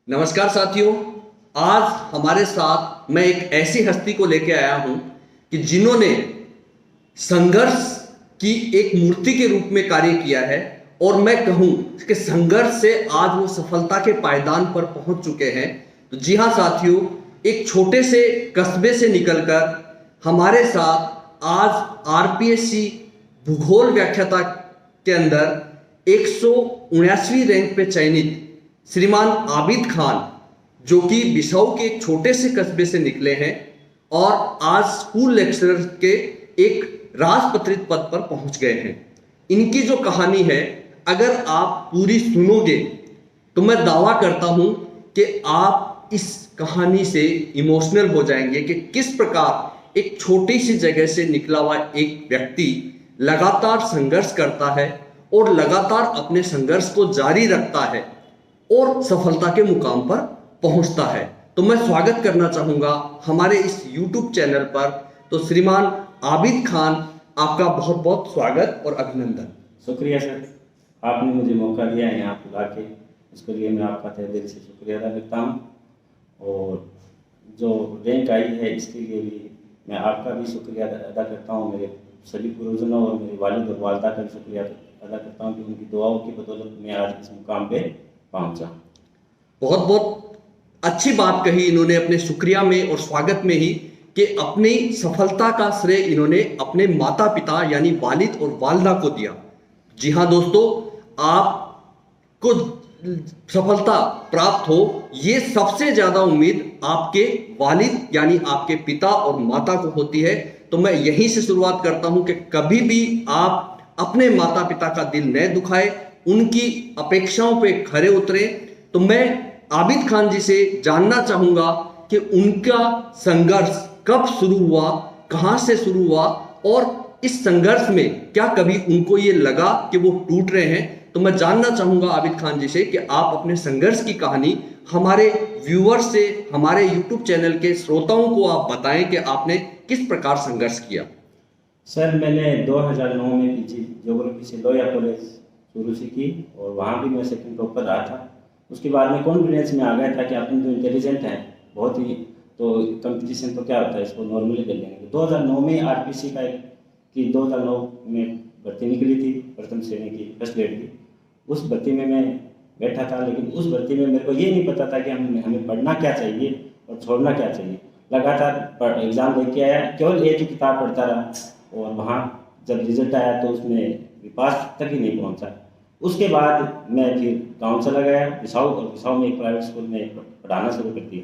नमस्कार साथियों। आज हमारे साथ मैं एक ऐसी हस्ती को लेकर आया हूं कि जिन्होंने संघर्ष की एक मूर्ति के रूप में कार्य किया है और मैं कहूं कि संघर्ष से आज वो सफलता के पायदान पर पहुंच चुके हैं। तो जी हां साथियों, एक छोटे से कस्बे से निकलकर हमारे साथ आज आरपीएससी भूगोल व्याख्याता के अंदर 179वीं रैंक पे चयनित श्रीमान आबिद खान, जो कि बिसाऊ के एक छोटे से कस्बे से निकले हैं और आज स्कूल लेक्चरर के एक राजपत्रित पद पर पहुंच गए हैं। इनकी जो कहानी है, अगर आप पूरी सुनोगे तो मैं दावा करता हूं कि आप इस कहानी से इमोशनल हो जाएंगे कि किस प्रकार एक छोटी सी जगह से निकला हुआ एक व्यक्ति लगातार संघर्ष करता है और लगातार अपने संघर्ष को जारी रखता है और सफलता के मुकाम पर पहुंचता है। तो मैं स्वागत करना चाहूंगा हमारे इस YouTube चैनल पर। तो श्रीमान आबिद खान, आपका बहुत बहुत स्वागत और अभिनंदन। शुक्रिया सर, आपने मुझे मौका दिया है यहाँ बुला के, उसके लिए मैं आपका तहे दिल से शुक्रिया अदा करता हूँ। और जो रैंक आई है इसके लिए भी मैं आपका भी शुक्रिया अदा करता हूँ। मेरे सभी गुरुजनों और मेरे वालिद और वालदा का भी शुक्रिया अदा करता हूँ कि उनकी दुआओं की बदौलत मैं आज इस मुकाम पे पहुँचा। बहुत बहुत अच्छी बात कही इन्होंने अपने शुक्रिया में और स्वागत में ही, कि अपनी सफलता का श्रेय इन्होंने अपने माता पिता यानी वालिद और वालदा को दिया। जी हाँ दोस्तों, आपको सफलता प्राप्त हो ये सबसे ज्यादा उम्मीद आपके वालिद यानी आपके पिता और माता को होती है। तो मैं यहीं से शुरुआत करता हूं कि कभी भी आप अपने माता पिता का दिल न दुखाए, उनकी अपेक्षाओं पे खरे उतरे। तो मैं आबिद खान जी से जानना चाहूंगा कि उनका संघर्ष कब शुरू हुआ, कहां से शुरू हुआ और इस संघर्ष में क्या कभी उनको ये लगा कि वो टूट रहे हैं। तो मैं जानना चाहूंगा आबिद खान जी से कि आप अपने संघर्ष की कहानी हमारे व्यूअर्स से, हमारे YouTube चैनल के श्रोताओं को आप बताएं कि आपने किस प्रकार संघर्ष किया। सर, मैंने 2009 में पीजी ज्योग्राफी से लोया कॉलेज शुरू से की और वहाँ भी मैं सेकंड टॉपर रहा था। उसके बाद में कॉन्फिडेंस में आ गया था कि अपन जो इंटेलिजेंट हैं बहुत ही, तो कंपटीशन तो क्या होता है, इसको नॉर्मली कर लेंगे। 2009 में आरपीसी का कि 2009 में भर्ती निकली थी, प्रथम श्रेणी की फर्स्ट ग्रेड की। उस भर्ती में मैं बैठा था, लेकिन उस भर्ती में मेरे को ये नहीं पता था कि हमें पढ़ना क्या चाहिए और छोड़ना क्या चाहिए। लगातार एग्ज़ाम दे के आया, केवल एक ही किताब पढ़ता रहा और वहाँ जब रिजल्ट आया तो उसमें पास तक ही नहीं पहुँचा। उसके बाद मैं फिर गांव चला गया बिसाऊ, और बिसाऊ में एक प्राइवेट स्कूल में पढ़ाना शुरू कर दिया।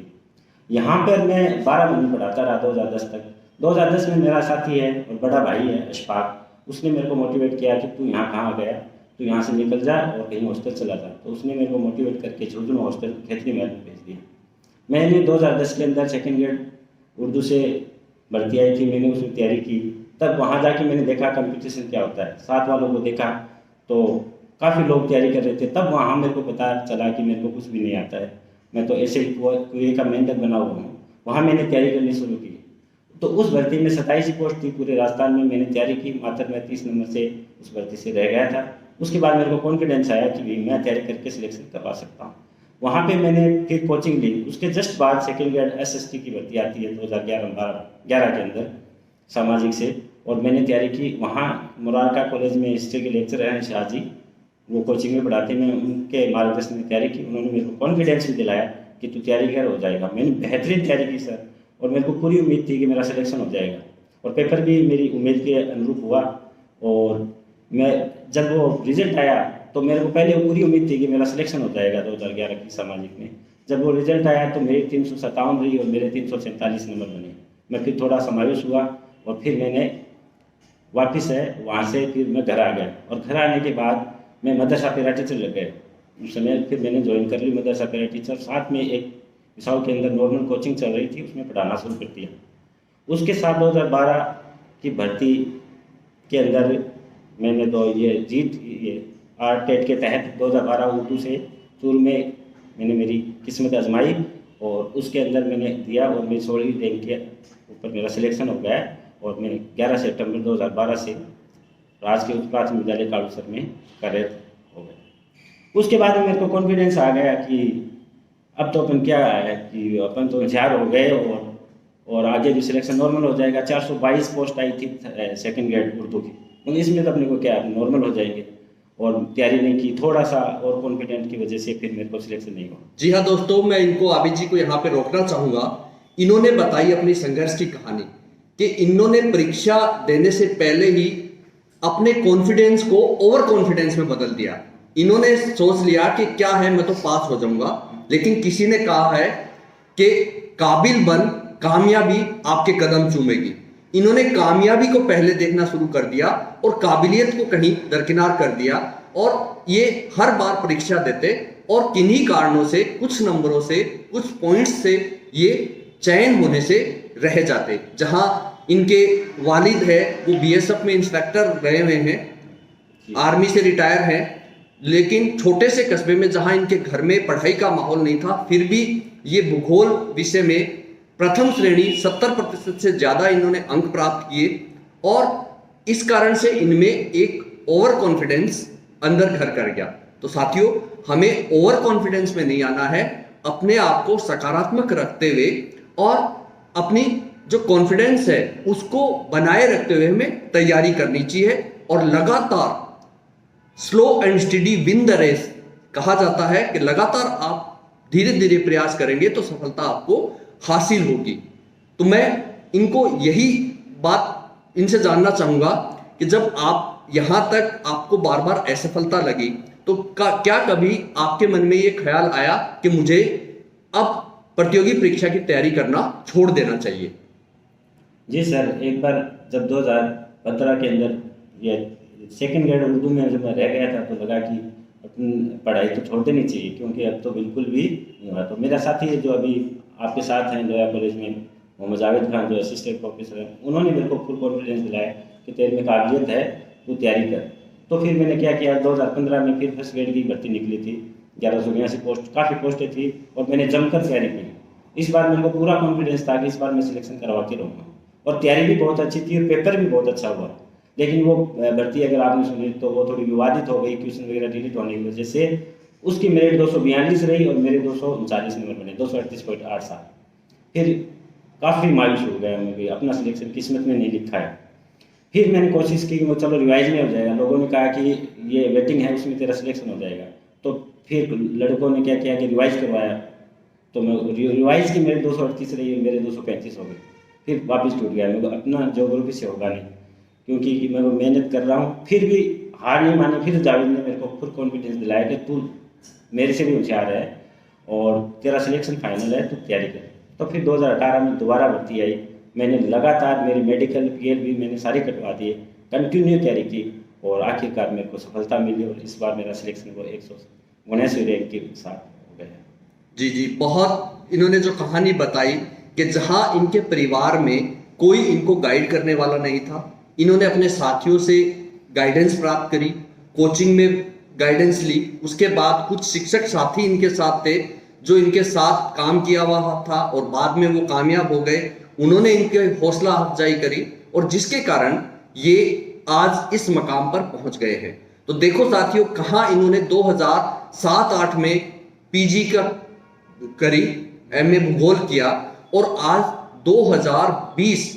यहाँ पर मैं 12 महीने पढ़ाता रहा 2010 तक। 2010 में मेरा साथी है और बड़ा भाई है अशफाक, उसने मेरे को मोटिवेट किया कि तू यहाँ कहाँ गया, तू यहाँ से निकल जा और कहीं हॉस्टल चला जा। तो उसने मेरे को मोटिवेट करके झुंझुनू हॉस्टल खेतरी महल में भेज दिया। मैंने 2010 के अंदर सेकेंड ग्रेड उर्दू से भर्ती आई थी, मैंने उसमें तैयारी की। तब वहाँ जाके मैंने देखा कंपटीशन क्या होता है, साथ वालों को देखा तो काफ़ी लोग तैयारी कर रहे थे। तब वहाँ मेरे को पता चला कि मेरे को कुछ भी नहीं आता है, मैं तो ऐसे ही कुएं का मेंढक बना हुआ हूँ। वहाँ मैंने तैयारी करनी शुरू की। तो उस भर्ती में 27 पोस्ट थी पूरे राजस्थान में, मैंने तैयारी की, मात्र मैं 30 नंबर से उस भर्ती से रह गया था। उसके बाद मेरे को कॉन्फिडेंस आया कि भाई मैं तैयारी करके सिलेक्शन करवा सकता हूँ। वहाँ पे मैंने फिर कोचिंग ली। उसके जस्ट बाद सेकेंड ग्रेड SST की भर्ती आती है 2011 के अंदर सामाजिक से, और मैंने तैयारी की। वहाँ मुरारका कॉलेज में हिस्ट्री के लेक्चर हैं शाह जी, वो कोचिंग में पढ़ाते, मैं उनके मार्गदर्शन में तैयारी की। उन्होंने मेरे को कॉन्फिडेंस भी दिलाया कि तू तैयारी कर, हो जाएगा। मैंने बेहतरीन तैयारी की सर, और मेरे को पूरी उम्मीद थी कि मेरा सिलेक्शन हो जाएगा, और पेपर भी मेरी उम्मीद के अनुरूप हुआ। और मैं जब वो रिजल्ट आया तो मेरे को पहले पूरी उम्मीद थी कि मेरा सिलेक्शन हो जाएगा 2011 की सामाजिक में। जब वो रिजल्ट आया तो मेरी 357 रही और मेरे 347 नंबर बने। मैं फिर थोड़ा समावेश हुआ और फिर मैंने वापस है वहाँ से फिर मैं घर आ गया, और घर आने के बाद मैं मदरसा पैरा टीचर लग गए। उस समय फिर मैंने ज्वाइन कर ली मदरसा पैरा टीचर। साथ में एक बिसाऊ के अंदर नॉर्मल कोचिंग चल रही थी, उसमें पढ़ाना शुरू कर दिया। उसके साथ 2012 की भर्ती के अंदर मैंने ये आरटेट के तहत 2012 उर्दू से चूर में मैंने मेरी किस्मत आजमाई, और उसके अंदर मैंने दिया और मेरी 16वीं रैंक के ऊपर मेरा सिलेक्शन हो गया। और मैं 11 सितंबर 2012 से राजकीय उच्च प्राथमिक विद्यालय कालूसर में कार्यरत हो गया। उसके बाद मेरे को कॉन्फिडेंस आ गया कि अब तो अपन क्या है कि अपन तो होशियार हो गए, और आगे भी सिलेक्शन नॉर्मल हो जाएगा। 422 पोस्ट आई थी सेकंड ग्रेड उर्दू की, तो इसमें तो अपने को क्या नॉर्मल हो जाएंगे। और तैयारी नहीं की, थोड़ा सा और कॉन्फिडेंट की वजह से फिर मेरे को सिलेक्शन नहीं हुआ। जी हाँ दोस्तों, मैं इनको आबिद जी को यहाँ पे रोकना चाहूंगा। इन्होंने बताई अपनी संघर्ष की कहानी कि इन्होंने परीक्षा देने से पहले ही अपने कॉन्फिडेंस को ओवर कॉन्फिडेंस में बदल दिया। इन्होंने सोच लिया कि क्या है, मैं तो पास हो जाऊंगा, लेकिन किसी ने कहा है कि काबिल बन, कामयाबी आपके कदम चूमेगी। इन्होंने कामयाबी को पहले देखना शुरू कर दिया और काबिलियत को कहीं दरकिनार कर दिया, और ये हर बार परीक्षा देते और किन्हीं कारणों से, कुछ नंबरों से, कुछ पॉइंट्स से ये चयन होने से रह जाते। जहां इनके वालिद है वो बीएसएफ में इंस्पेक्टर रहे हुए हैं, आर्मी से रिटायर हैं, लेकिन छोटे से कस्बे में जहां इनके घर में पढ़ाई का माहौल नहीं था, फिर भी ये भूगोल विषय में प्रथम श्रेणी 70% से ज्यादा इन्होंने अंक प्राप्त किए, और इस कारण से इनमें एक ओवर कॉन्फिडेंस अंदर घर कर गया। तो साथियों, हमें ओवर कॉन्फिडेंस में नहीं आना है, अपने आप को सकारात्मक रखते हुए और अपनी जो कॉन्फिडेंस है उसको बनाए रखते हुए हमें तैयारी करनी चाहिए, और लगातार slow and steady win the race कहा जाता है कि लगातार आप धीरे धीरे प्रयास करेंगे तो सफलता आपको हासिल होगी। तो मैं इनको यही बात इनसे जानना चाहूंगा कि जब आप यहां तक आपको बार बार असफलता लगी, तो क्या कभी आपके मन में ये ख्याल आया कि मुझे अब प्रतियोगी परीक्षा की तैयारी करना छोड़ देना चाहिए? जी सर, एक बार जब 2015 के अंदर ये सेकंड ग्रेड उर्दू में जब मैं रह गया था, तो लगा कि अपनी पढ़ाई तो छोड़ देनी चाहिए, क्योंकि अब तो बिल्कुल भी नहीं हुआ। तो मेरा साथी है जो अभी आपके साथ हैं लोया कॉलेज में, मोहम्मद जावेद खान जो असिस्टेंट प्रोफेसर हैं, उन्होंने मेरे को फुल कॉन्फिडेंस दिलाया कि तेरे में काबिलियत है, तू तैयारी कर। तो फिर मैंने क्या किया, 2015 में फिर फर्स्ट ग्रेड की भर्ती निकली थी, 1182 पोस्ट, काफ़ी पोस्टें थी, और मैंने जमकर तैयारी की। इस बार मेरे को पूरा कॉन्फिडेंस था कि इस बार मैं सिलेक्शन करवाती रहूँगा, और तैयारी भी बहुत अच्छी थी और पेपर भी बहुत अच्छा हुआ। लेकिन वो भर्ती अगर आपने सुनी तो वो थोड़ी विवादित हो गई, क्वेश्चन वगैरह डिलीट होने की वजह से। उसकी मेरिट 242 रही और मेरे 239 नंबर बने, 238.87। फिर काफ़ी मायूस हो गया मैं कि अपना सिलेक्शन किस्मत में नहीं लिखा है। फिर मैंने कोशिश की कि वो चलो रिवाइज में हो जाएगा, लोगों ने कहा कि ये वेटिंग है उसमें तेरा सिलेक्शन हो जाएगा। तो फिर लड़कों ने क्या किया कि रिवाइज करवाया, तो मैं रिवाइज की मेरे 238 रही, मेरे 235 हो गए। फिर वापस टूट गया, मेरे को अपना ज्योग्राफी से होगा नहीं, क्योंकि मैं वो मेहनत कर रहा हूँ। फिर भी हार नहीं मानी, फिर जावेद ने मेरे को फुल कॉन्फिडेंस दिलाया कि तू मेरे से भी होशियार है और तेरा सिलेक्शन फाइनल है, तू तैयारी कर। तो फिर 2018 में दोबारा भर्ती आई, मैंने लगातार मेरी मेडिकल पीएल भी मैंने सारी कटवा दिए, कंटिन्यू तैयारी की, और आखिरकार मेरे को सफलता मिली, और इस बार मेरा सिलेक्शन वो 179 रैंक के साथ हो गया। जी जी, बहुत इन्होंने जो कहानी बताई कि जहां इनके परिवार में कोई इनको गाइड करने वाला नहीं था, इन्होंने अपने साथियों से गाइडेंस प्राप्त करी, कोचिंग में गाइडेंस ली, उसके बाद कुछ शिक्षक साथी इनके साथ थे जो इनके साथ काम किया हुआ था और बाद में वो कामयाब हो गए, उन्होंने इनके हौसला अफजाई करी, और जिसके कारण ये आज इस मकाम पर पहुंच गए हैं। तो देखो साथियों, कहाँ इन्होंने 2007-8 में पीजी का करी, एमए भूगोल किया, और आज 2020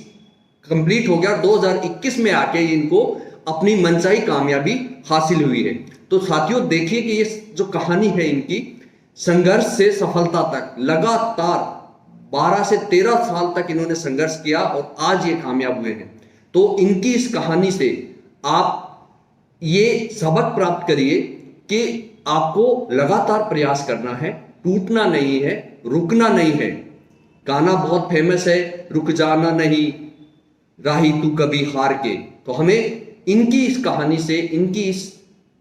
कंप्लीट हो गया, 2021 में आके इनको अपनी मनचाही कामयाबी हासिल हुई है। तो साथियों देखिए कि ये जो कहानी है इनकी, संघर्ष से सफलता तक लगातार 12 से 13 साल तक इन्होंने संघर्ष किया और आज ये कामयाब हुए हैं। तो इनकी इस कहानी से आप ये सबक प्राप्त करिए कि आपको लगातार प्रयास करना है, टूटना नहीं है, रुकना नहीं है। गाना बहुत फेमस है, रुक जाना नहीं राही तू कभी हार के। तो हमें इनकी इस कहानी से, इनकी इस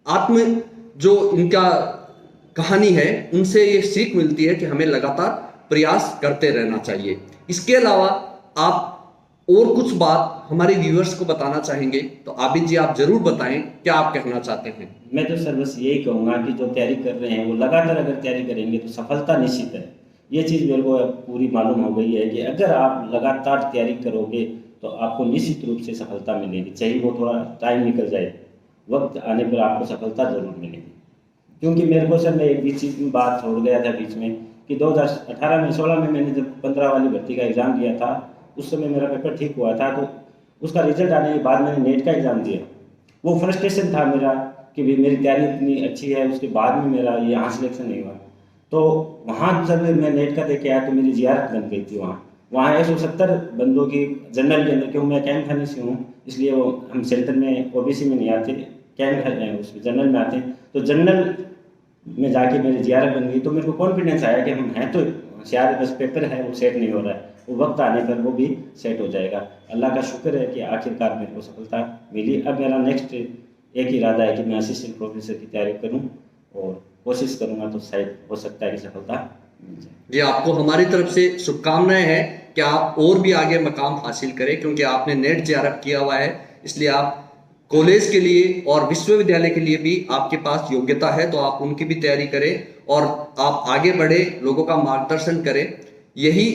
आत्म जो इनका कहानी है, उनसे ये सीख मिलती है कि हमें लगातार प्रयास करते रहना चाहिए। इसके अलावा आप और कुछ बात हमारे व्यूअर्स को बताना चाहेंगे तो आबिद जी आप जरूर बताएं, क्या आप कहना चाहते हैं? मैं तो सर बस यही कहूँगा कि जो तैयारी कर रहे हैं वो लगातार अगर तैयारी करेंगे तो सफलता निश्चित है। ये चीज़ मेरे को पूरी मालूम हो गई है कि अगर आप लगातार तैयारी करोगे तो आपको निश्चित रूप से सफलता मिलेगी, चाहे वो थोड़ा टाइम निकल जाए, वक्त आने पर आपको सफलता जरूर मिलेगी। क्योंकि मेरे को सर मैं एक भी चीज़ में बात छोड़ गया था बीच में कि 2018 में 16 में मैंने जब 15 वाली भर्ती का एग्ज़ाम दिया था, उस समय मेरा पेपर ठीक हुआ था, तो उसका रिजल्ट आने के बाद मैंने नेट का एग्ज़ाम दिया। वो फ्रस्ट्रेशन था मेरा कि भाई मेरी तैयारी इतनी अच्छी है, उसके बाद में मेरा ये यहाँ सिलेक्शन नहीं हुआ। तो वहाँ जब मैं नेट का दे के आया तो मेरी ज़ियारत बन गई थी वहाँ 170 बंदों की जनरल के अंदर, क्यों मैं कैंप खाने से हूँ इसलिए वो हम सेंटर में ओबीसी में नहीं आते, कैंप खाने उसमें जनरल में आते हैं। तो जनरल में जाके मेरी ज़ियारत बन गई, तो मेरे को कॉन्फिडेंस आया कि हम हैं तो होशियार, बस पेपर है वो सेट नहीं हो रहा है, वो वक्त आने पर वो भी सेट हो जाएगा। अल्लाह का शुक्र है कि आखिरकार मेरे को सफलता मिली। अब मेरा नेक्स्ट एक इरादा है कि मैं असिस्टेंट प्रोफेसर की तैयारी करूं और कोशिश करूंगा तो शायद हो सकता है कि सफलता मिल जाए। जी, आपको हमारी तरफ से शुभकामनाएं हैं कि आप और भी आगे मकाम हासिल करें, क्योंकि आपने नेट जेआरएफ किया हुआ है, इसलिए आप कॉलेज के लिए और विश्वविद्यालय के लिए भी आपके पास योग्यता है, तो आप उनकी भी तैयारी करें और आप आगे बढ़े, लोगों का मार्गदर्शन करें। यही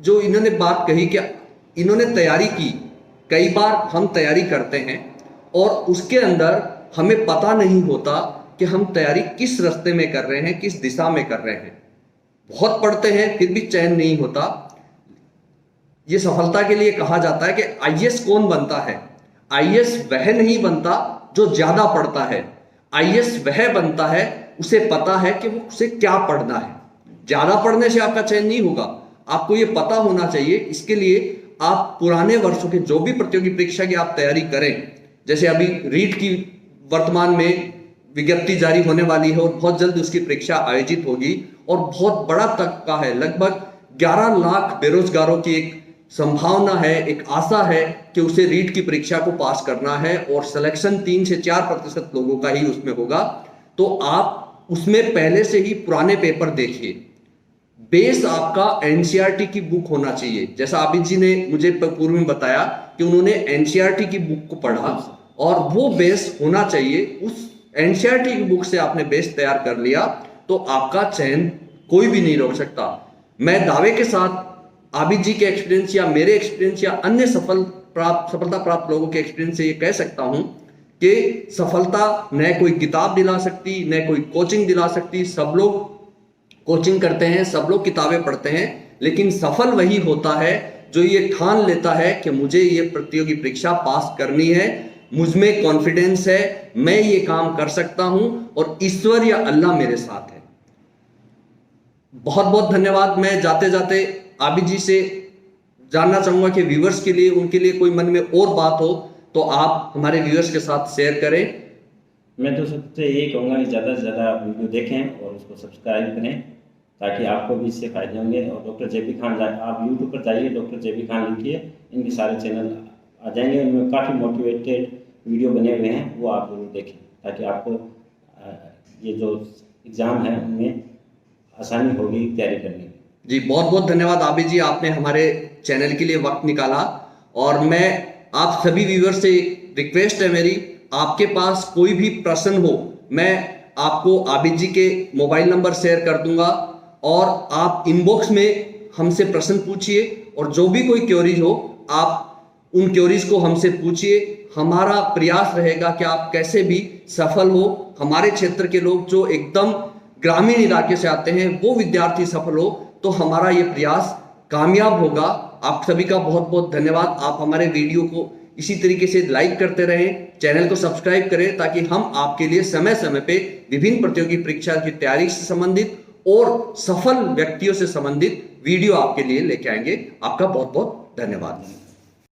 जो इन्होंने बात कही कि इन्होंने तैयारी की, कई बार हम तैयारी करते हैं और उसके अंदर हमें पता नहीं होता कि हम तैयारी किस रास्ते में कर रहे हैं, किस दिशा में कर रहे हैं। बहुत पढ़ते हैं फिर भी चयन नहीं होता। ये सफलता के लिए कहा जाता है कि आईएएस कौन बनता है? आईएएस वह नहीं बनता जो ज्यादा पढ़ता है, आईएएस वह बनता है उसे पता है कि वो उसे क्या पढ़ना है। ज्यादा पढ़ने से आपका चयन नहीं होगा, आपको ये पता होना चाहिए। इसके लिए आप पुराने वर्षों के जो भी प्रतियोगी परीक्षा की आप तैयारी करें, जैसे अभी रीट की वर्तमान में विज्ञप्ति जारी होने वाली है और बहुत जल्द उसकी परीक्षा आयोजित होगी और बहुत बड़ा तबका है, लगभग 11 लाख बेरोजगारों की एक संभावना है, एक आशा है कि उसे रीट की परीक्षा को पास करना है और सिलेक्शन 3 से 4% लोगों का ही उसमें होगा। तो आप उसमें पहले से ही पुराने पेपर देखिए। बेस आपका एनसीईआरटी की बुक होना चाहिए। जैसा आबिद जी ने मुझे पूर्व में बताया कि उन्होंने एनसीईआरटी की बुक को पढ़ा और वो बेस होना चाहिए। उस एनसीईआरटी की बुक से आपने बेस तैयार कर लिया तो आपका चयन कोई भी नहीं रोक सकता। मैं दावे के साथ आबिद जी के एक्सपीरियंस या मेरे एक्सपीरियंस या अन्य सफलता प्राप्त लोगों के एक्सपीरियंस से ये कह सकता हूं कि सफलता न कोई किताब दिला सकती, न कोई कोचिंग दिला सकती। सब लोग कोचिंग करते हैं, सब लोग किताबें पढ़ते हैं, लेकिन सफल वही होता है जो ये ठान लेता है कि मुझे ये प्रतियोगी परीक्षा पास करनी है, मुझ में कॉन्फिडेंस है, मैं ये काम कर सकता हूं और ईश्वर या अल्लाह मेरे साथ है। बहुत बहुत धन्यवाद। मैं जाते जाते आबिद जी से जानना चाहूंगा कि व्यूअर्स के लिए, उनके लिए कोई मन में और बात हो तो आप हमारे व्यूअर्स के साथ शेयर करें। मैं तो सबसे यही कहूँगा कि ज़्यादा से ज़्यादा वीडियो देखें और उसको सब्सक्राइब करें ताकि आपको भी इससे फायदे होंगे। और डॉक्टर जेबी खान आप यूट्यूब पर जाइए, डॉक्टर जेबी खान लिखिए, इनके सारे चैनल आ जाएंगे। इनमें काफ़ी मोटिवेटेड वीडियो बने हुए हैं, वो आप जरूर देखें ताकि आपको ये जो एग्ज़ाम है उनमें आसानी होगी तैयारी करने की। जी, बहुत बहुत धन्यवाद आबिद जी, आपने हमारे चैनल के लिए वक्त निकाला। और मैं आप सभी व्यूअर से रिक्वेस्ट है मेरी, आपके पास कोई भी प्रश्न हो, मैं आपको आबिद जी के मोबाइल नंबर शेयर कर दूंगा और आप इनबॉक्स में हमसे प्रश्न पूछिए और जो भी कोई क्वेरीज हो आप उन क्वेरीज को हमसे पूछिए। हमारा प्रयास रहेगा कि आप कैसे भी सफल हो। हमारे क्षेत्र के लोग जो एकदम ग्रामीण इलाके से आते हैं वो विद्यार्थी सफल हो, तो हमारा ये प्रयास कामयाब होगा। आप सभी का बहुत बहुत धन्यवाद। आप हमारे वीडियो को इसी तरीके से लाइक करते रहें, चैनल को सब्सक्राइब करें ताकि हम आपके लिए समय समय पे विभिन्न प्रतियोगी परीक्षा की तैयारी से संबंधित और सफल व्यक्तियों से संबंधित वीडियो आपके लिए लेके आएंगे। आपका बहुत बहुत धन्यवाद।